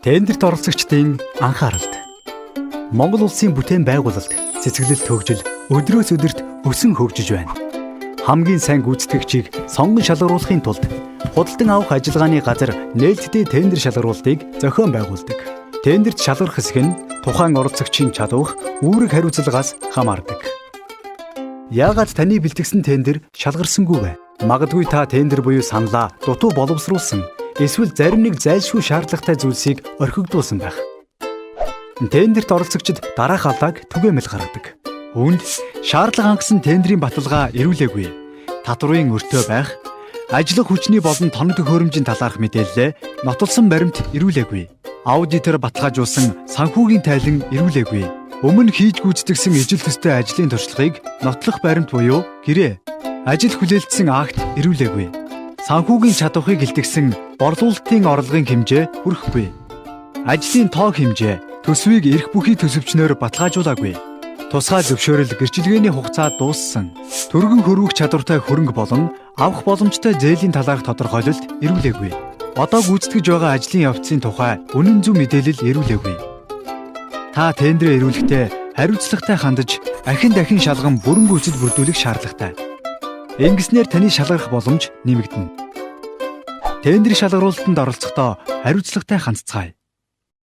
Тендерт оролцогчдын анхааралд. Монгол улсын бүтээн байгуулалт, цэцэглэлт хөгжил өдрөөс өдөрт өсөн хөгжиж байна. Хамгийн сайн гүйцэтгэгчийг сонгон шалгаруулахын тулд худалдан авах ажиллагааны газар нээлттэй тендер шалгаруулалтыг зохион байгуулдаг. Тендерт шалгарах хэсэг нь тухайн оролцогчийн чадвах, үүрэг хариуцлагаас хамаардаг. Яагаад таны бэлтгэсэн тендер шалгарсангүй вэ? Магадгүй та тендер буюу саналаа дутуу боловсруулсан, эсвэл зарим нэг зайлшгүй шаардлагатай зүйлсийг орхигдуулсан байх. Тендерт оролцогчид дараах алдааг түгээмэл гаргадаг. Үүнд шаардлага хангасан тендерийн баталгаа ирүүлээгүй, татварын өртөө байх, ажиллах хүчний болон тоног төхөөрөмжийн талаарх мэдээлэлээ нотолсон баримт ирүүлээгүй, аудитор баталгаажуулсан санхүүгийн тайлан ирүүлээгүй, өмнө хийж гүйцэтгэсэн ижил төстэй ажлын туршлагыг нотлох баримт буюу гэрээ, ажил хүлээлтсэн акт ирүүлээгүй, санхүүгийн чадварыг илтгэсэн борлуулалтын орлогын хэмжээ хүрэхгүй, ажлын тоог хэмжээ, төсвийг эрх бүхий төсөвчнөөр баталгаажуулаагүй, тусгай зөвшөөрөл гэрчилгээний хугацаа дууссан, түргэн хөрвөх чадвартай хөрөнгө болон авах боломжтой зээлийн талаарх тодорхойлолт ирүүлээгүй, одоо гүйцэтгэж байгаа ажлын явцын тухай үнэн зөв мэдээлэл ирүүлээгүй. Та тендерээ ирүүлэхдээ хариуцлагатай хандаж ахин дахин шалган бүрэн гүйцэд бүрдүүлэх шаардлагатай. Ингэснээр таны шалгарах боломж нэмэгдэнэ. Тендер шалгаруулалтанд оролцохдоо хариуцлагатай хандцгаая.